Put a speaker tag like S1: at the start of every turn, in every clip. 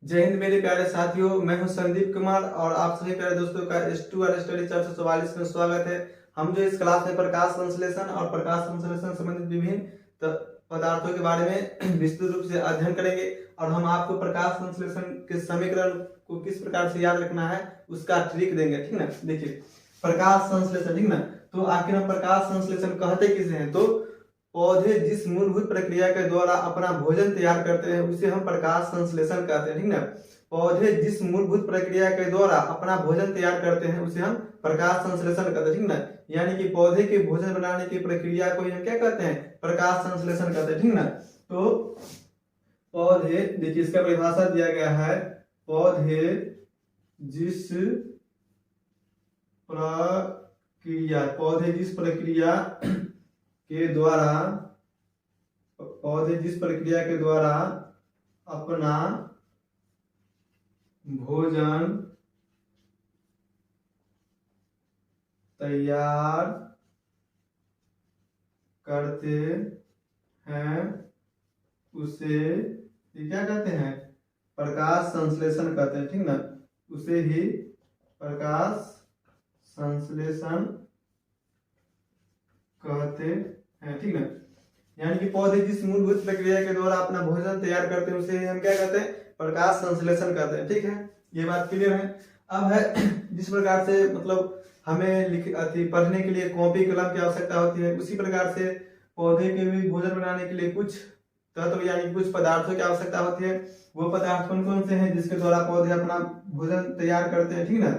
S1: जय हिंद मेरे प्यारे साथियों, मैं हूं संदीप कुमार और आप सभी प्यारे दोस्तों का S2R स्टडी 444 में स्वागत है। हम जो इस क्लास में प्रकाश संश्लेषण और प्रकाश संश्लेषण संबंधित विभिन्न पदार्थों के बारे में विस्तृत रूप से अध्ययन करेंगे और हम आपको प्रकाश संश्लेषण के समीकरण को किस प्रकार से याद रखना है उसका ट्रिक देंगे, ठीक ना। देखिए प्रकाश संश्लेषण, ठीक ना। तो आखिर हम प्रकाश संश्लेषण कहते किसे हैं? तो पौधे जिस मूलभूत प्रक्रिया के द्वारा अपना भोजन तैयार करते हैं उसे हम प्रकाश संश्लेषण कहते हैं, ठीक ना। पौधे जिस मूलभूत प्रक्रिया के द्वारा अपना भोजन तैयार करते हैं उसे हम प्रकाश संश्लेषण कहते हैं, ठीक ना। यानी कि पौधे के भोजन बनाने की प्रक्रिया को हम क्या कहते हैं? प्रकाश संश्लेषण कहते हैं, ठीक ना। तो पौधे, देखिए इसका परिभाषा दिया गया है, पौधे जिस प्रक्रिया के द्वारा अपना भोजन तैयार करते हैं उसे क्या कहते हैं? प्रकाश संश्लेषण कहते हैं, ठीक ना। उसे ही प्रकाश संश्लेषण कहते हैं, ठीक ना। यानी कि पौधे जिस मूलभूत प्रक्रिया के द्वारा अपना भोजन तैयार करते हैं उसे हम क्या कहते हैं? प्रकाश संश्लेषण कहते हैं, ठीक है। ये बात क्लियर है। अब है जिस प्रकार से मतलब हमें पढ़ने के लिए कॉपी कलम की आवश्यकता होती है, उसी प्रकार से पौधे के भी भोजन बनाने के लिए कुछ तत्व यानी कुछ पदार्थों की आवश्यकता होती है। वो पदार्थ कौन कौन से हैं जिसके द्वारा पौधे अपना भोजन तैयार करते हैं, ठीक ना।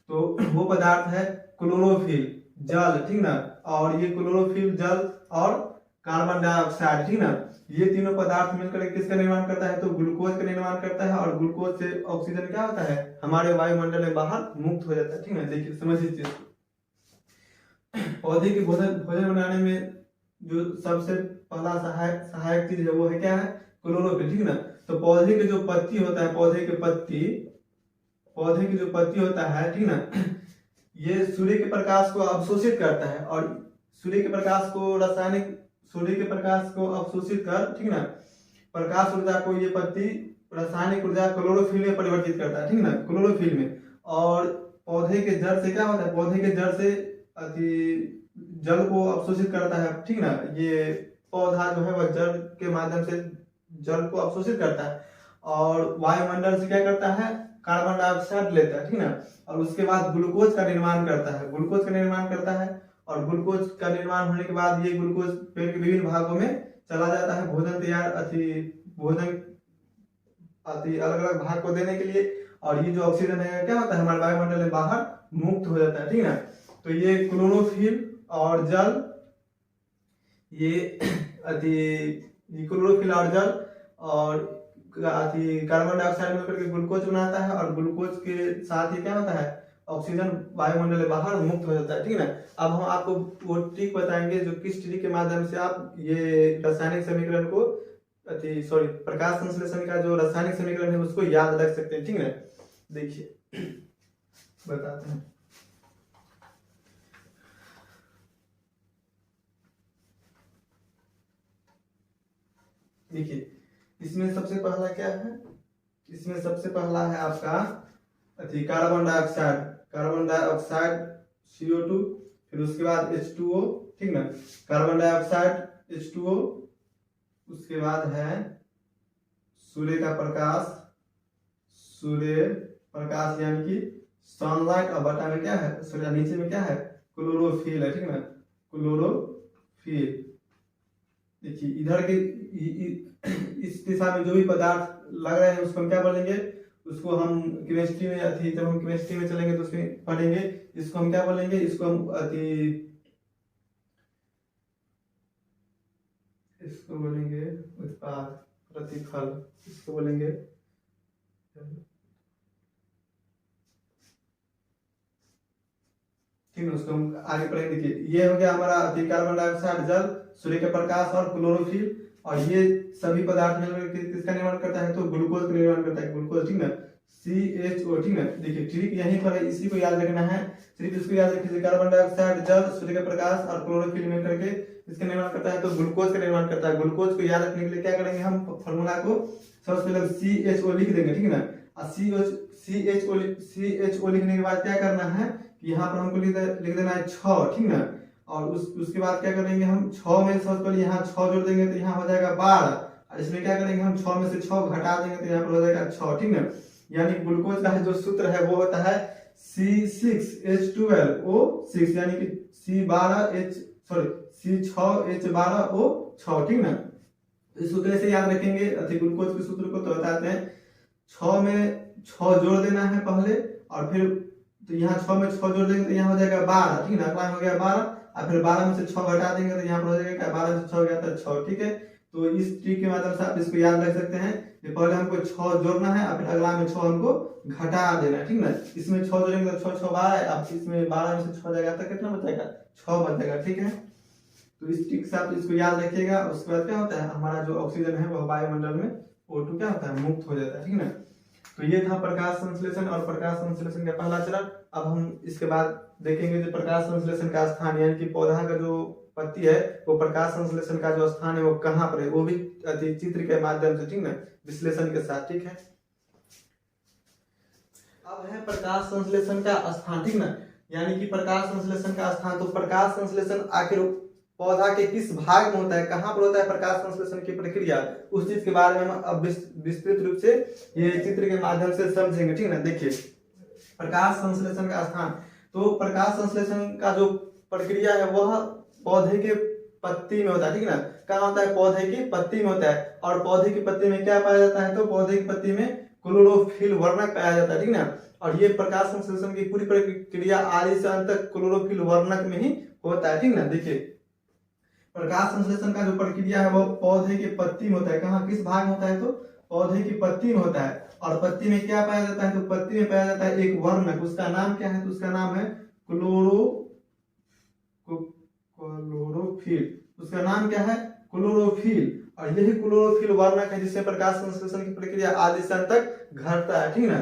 S1: तो वो पदार्थ है क्लोरोफिल, जल, ठीक ना। और ये क्लोरोफिल, जल और कार्बन डाइऑक्साइड, ठीक ना। ये तीनों पदार्थ मिलकर किसका निर्माण करता है? तो ग्लूकोज का निर्माण करता है और ग्लूकोज से ऑक्सीजन क्या होता है? हमारे वायुमंडल में बाहर मुक्त हो जाता है, ठीक ना। देखिए समझिए चीज को। पौधे के भोजन बनाने में जो सबसे पहला सहायक चीज है वो है क्या है? क्लोरोफिल, ठीक ना। तो पौधे के जो पत्ती होता है, पौधे की जो पत्ती होता है, ठीक ना, ये सूर्य के प्रकाश को अवशोषित करता है और सूर्य के प्रकाश को अवशोषित कर, ठीक ना, प्रकाश ऊर्जा को ये पत्ती रासायनिक ऊर्जा क्लोरोफिल में परिवर्तित करता है, ठीक ना, क्लोरोफिल में। और पौधे के जड़ से क्या होता है? पौधे के जड़ से जल को अवशोषित करता है, ठीक ना। ये पौधा जो है वह जल के माध्यम से जल को अवशोषित करता है और वायुमंडल से क्या करता है? कार्बन डाइऑक्साइड लेता है, ठीक ना। और उसके बाद ग्लूकोज का निर्माण करता है और ग्लूकोज का निर्माण होने के बाद ये ग्लूकोज पेड़ के विभिन्न भागों में चला जाता है भोजन अलग अलग भाग को देने के लिए। और ये जो ऑक्सीजन है क्या होता है? हमारे वायुमंडल में बाहर मुक्त हो जाता है, ठीक ना। तो ये क्लोरोफिल और जल, ये क्लोरोफिल और जल और कार्बन डाइऑक्साइड मिलकर के ग्लूकोज बनाता है और ग्लूकोज के साथ ही क्या होता है? ऑक्सीजन वायुमंडल में बाहर मुक्त हो जाता है, ठीक ना। अब हम आपको वो ट्रिक बताएंगे जो किस ट्रिक के माध्यम से आप ये रासायनिक समीकरण को प्रकाश संश्लेषण का जो रासायनिक समीकरण है उसको याद रख सकते हैं, ठीक ना। देखिए बताते हैं। देखिए इसमें सबसे पहला क्या है? इसमें सबसे पहला है आपका कार्बन डाइऑक्साइड CO2, फिर उसके बाद H2O, ठीक ना। कार्बन डाइऑक्साइड H2O, उसके बाद है सूर्य प्रकाश यानी कि सनलाइट और बटा में क्या है? सूर्य नीचे में क्या है? क्लोरोफिल है, ठीक ना, क्लोरोफिल। देखिए इधर के इस दिशा में जो भी पदार्थ लग रहे हैं उसको हम क्या बोलेंगे? उसको हम केमिस्ट्री में जब हम केमिस्ट्री में चलेंगे तो उसमें पढ़ेंगे। इसको हम क्या बोलेंगे? इसको हम बोलेंगे उत्पाद, प्रतिफल, इसको बोलेंगे। ठीक है, उसको हम आगे पढ़ेंगे। देखिए ये हो गया हमारा कार्बन डाइऑक्साइड, जल, सूर्य के प्रकाश और क्लोरोफिल। और ये सभी पदार्थ मिलकर किसका निर्माण करता है? तो ग्लूकोज का निर्माण करता है, ग्लूकोज, ठीक ना, CHO, ठीक ना। देखिए ट्रिक यहीं पर है, इसी को याद रखना है। सिर्फ इसको याद रखिए, कार्बन डाइऑक्साइड, जल, सूर्य का प्रकाश और क्लोरोफिल मिलकर के इसका निर्माण करता है तो ग्लूकोज का निर्माण करता है। ग्लूकोज को याद रखने के लिए क्या करेंगे? हम फॉर्मूला को सबसे पहले हम CHO लिख देंगे, ठीक है ना। और CHO लिखने के बाद क्या करना है कि यहाँ पर हमको लिख देना है 6, ठीक ना। और उसके बाद क्या करेंगे हम 6 में सबसे पहले यहाँ 6 जोड़ देंगे तो यहाँ हो जाएगा 12। और इसमें क्या करेंगे हम 6 में से 6 घटा देंगे तो यहाँ पर हो जाएगा 6, ठीक ना। यानी ग्लूकोज का जो सूत्र है वो होता है C6H12O6 यानी कि C6H12O6, ठीक ना। इसको कैसे याद रखेंगे ग्लूकोज के सूत्र को, तो बताते हैं 6 में 6 जोड़ देना है पहले, और फिर तो यहाँ 6 में 6 जोड़ देंगे तो यहाँ हो जाएगा 12, ठीक ना। अगला हो गया 12, और फिर 12 में से 6 घटा देंगे तो यहाँ पर हो जाएगा 12 में से 6 गया तो 6, ठीक है। तो इस ट्रिक के माध्यम से आप इसको याद रख सकते हैं कि पहले हमको 6 जोड़ना है और फिर अगला में 6 हमको घटा देना है, ठीक ना। इसमें 6 जोड़ेंगे तो 6 6 12, अब इसमें 12 में से 6 जाएगा तो कितना बचेगा, 6 बच जाएगा, ठीक है। तो इस ट्रिक से आप इसको याद रखिएगा। उसके बाद क्या होता है, हमारा जो ऑक्सीजन है वो वायुमंडल में O2 क्या होता है, मुक्त हो जाता है, ठीक ना। तो ये था प्रकाश संश्लेषण और प्रकाश संश्लेषण का पहला चरण। अब हम इसके बाद देखेंगे जो प्रकाश संश्लेषण का स्थान, यानी कि पौधा का जो पत्ती है वो प्रकाश संश्लेषण का जो स्थान है वो कहाँ पर है, वो भी चित्र के माध्यम से, ठीक ना, विश्लेषण के साथ, ठीक है। अब है प्रकाश संश्लेषण का स्थान, ठीक ना, यानी कि प्रकाश संश्लेषण का स्थान। तो प्रकाश संश्लेषण आखिर पौधा के किस भाग में होता है, कहाँ पर होता है प्रकाश संश्लेषण की प्रक्रिया, उस चीज के बारे में हम अब विस्तृत रूप से ये चित्र के माध्यम से समझेंगे, ठीक ना। देखिए प्रकाश संश्लेषण का स्थान, तो प्रकाश संश्लेषण का जो प्रक्रिया है वह पौधे के पत्ती में होता है, ठीक ना। कहाँ होता है, पौधे की पत्ती में होता है। और पौधे की पत्ती में क्या पाया जाता है, तो पौधे की पत्ती में क्लोरोफिल वर्णक पाया जाता है, ठीक ना। और ये प्रकाश संश्लेषण की पूरी प्रक्रिया आदि से अंत तक क्लोरोफिल वर्णक में ही होता है, ठीक ना। देखिए प्रकाश संश्लेषण का जो प्रक्रिया है वो पौधे के पत्ती में होता है। कहाँ, किस भाग में होता है, तो पौधे की पत्ती में होता है। और पत्ती में क्या पाया जाता है, तो पत्ती में पाया जाता है एक वर्णक, उसका नाम क्या है, तो उसका नाम है क्लोरोफिल। उसका नाम क्या है, क्लोरोफिल। और यही क्लोरोफिल वर्णक है जिससे प्रकाश संश्लेषण की प्रक्रिया आदि से अंत तक घटता है, ठीक ना।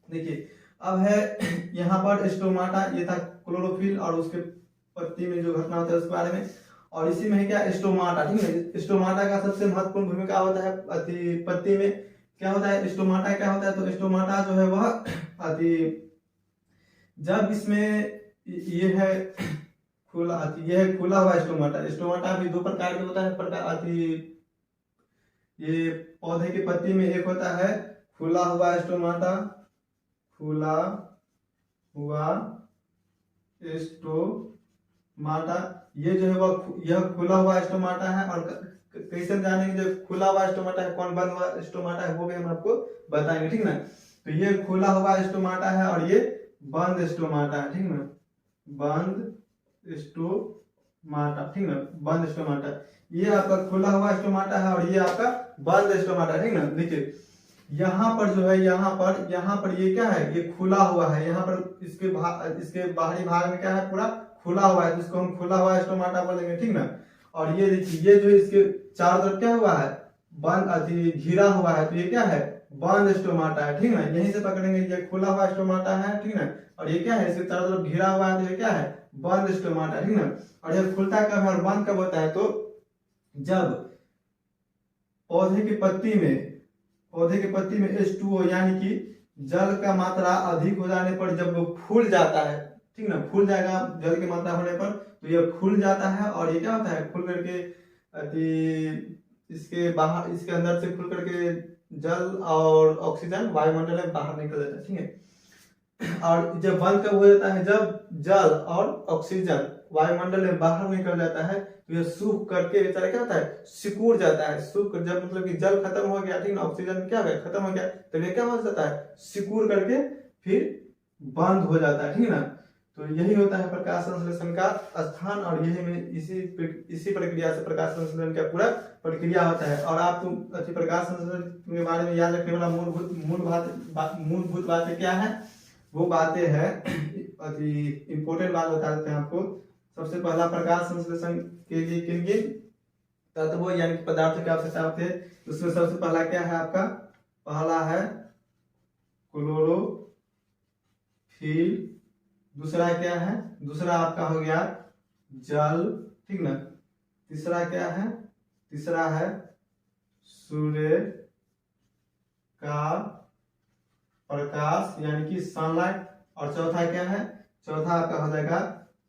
S1: देखिए अब है यहाँ पर स्टोमाटा, ये था क्लोरोफिल और उसके पत्ती में जो घटना होता है उसके बारे में। और इसी में है क्या, स्टोमाटा, ठीक है। स्टोमाटा का सबसे महत्वपूर्ण भूमिका होता है पत्ती में। क्या होता है स्टोमाटा, क्या होता है, तो स्टोमाटा जो है वह जब इसमें ये है खुला हुआ स्टोमाटा। स्टोमाटा भी 2 प्रकार के होता है। ये पौधे की पत्ती में एक होता है खुला हुआ स्टोमाटा, खुला हुआ स्टोमाटा, ये जो है वह यह खुला हुआ स्टोमाटा है। और कैसे जानेंगे जो खुला हुआ स्टोमाटा है, कौन बंद हुआ स्टोमाटा है, वो भी हम आपको बताएंगे, ठीक ना। तो ये खुला हुआ स्टोमाटा है और ये बंद स्टोमाटा है, ठीक ना, बंद स्टोमाटा, ठीक ना, बंद स्टोमाटा। ये आपका खुला हुआ स्टोमाटा है और ये आपका बंद स्टोमाटा, ठीक ना। देखिए यहाँ पर जो है, यहाँ पर ये क्या है, ये खुला हुआ है। यहाँ पर इसके बाहरी भाग में क्या है, पूरा खुला हुआ है, जिसको हम खुला हुआ स्टोमाटा बोलेंगे, ठीक ना। और ये देखिए ये जो इसके चारों तरफ क्या हुआ है, बंद घिरा हुआ है, तो ये क्या है, बंद स्टोमाटा है, ठीक ना। यहीं से पकड़ेंगे, ये खुला हुआ स्टोमाटा है, ठीक ना। और ये क्या है, इसके चारों तरफ घिरा हुआ है, तो ये क्या है, बंद स्टोमाटा, ठीक ना। और ये खुलता कब है और बंद कब होता है, तो जब पौधे की पत्ती में H2O यानी कि जल का मात्रा अधिक हो जाने पर जब वो फूल जाता है, ठीक ना, फूल जाएगा जल की मात्रा होने पर, तो ये खुल जाता है। और ये क्या होता है, खुल करके इसके अंदर से खुल करके जल और ऑक्सीजन वायुमंडल में बाहर निकल जाता है, ठीक है। और जब बंद कब हो जाता है, जब जल और ऑक्सीजन वायुमंडल में बाहर निकल जाता है, तो ये सूख करके बेचारा क्या होता है, सिकुड़ जाता है। सूख जब मतलब कि जल खत्म हो गया, ठीक ना, ऑक्सीजन क्या हो गया, खत्म हो गया, तो ये क्या हो जाता है, सिकुड़ करके फिर बंद हो जाता है, ठीक ना। तो यही होता है प्रकाश संश्लेषण का स्थान। और यही में इसी प्रक्रिया से प्रकाश संश्लेषण का पूरा प्रक्रिया होता है। और आप प्रकाश संश्लेषण के बारे में याद रखने वाला मूलभूत बातें क्या है, वो बातें हैं इम्पोर्टेंट बात बता देते हैं आपको। सबसे पहला, प्रकाश संश्लेषण के लिए किन किन तत्वों यानी पदार्थों की आवश्यकता होती है, उसमें सबसे पहला क्या है आपका, पहला है क्लोरोफिल। दूसरा क्या है, दूसरा आपका हो गया जल, ठीक ना। तीसरा क्या है, तीसरा है सूर्य का प्रकाश यानी कि सनलाइट, और चौथा क्या है, चौथा आपका हो जाएगा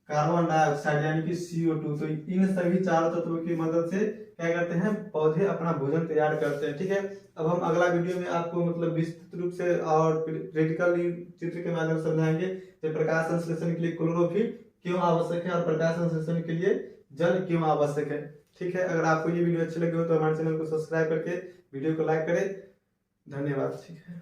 S1: कार्बन डाइऑक्साइड यानी कि CO2। तो इन सभी चारों तत्वों की मदद से क्या करते हैं, पौधे अपना भोजन तैयार करते हैं। ठीक है, अब हम अगला वीडियो में आपको मतलब विस्तृत रूप से और प्रैक्टिकल चित्र के माध्यम से समझाएंगे कि प्रकाश संश्लेषण के लिए क्लोरोफिल क्यों आवश्यक है और प्रकाश संश्लेषण के लिए जल क्यों आवश्यक है। ठीक है, अगर आपको ये वीडियो अच्छी लगी हो तो हमारे चैनल को सब्सक्राइब करके वीडियो को लाइक करें। धन्यवाद। ठीक है।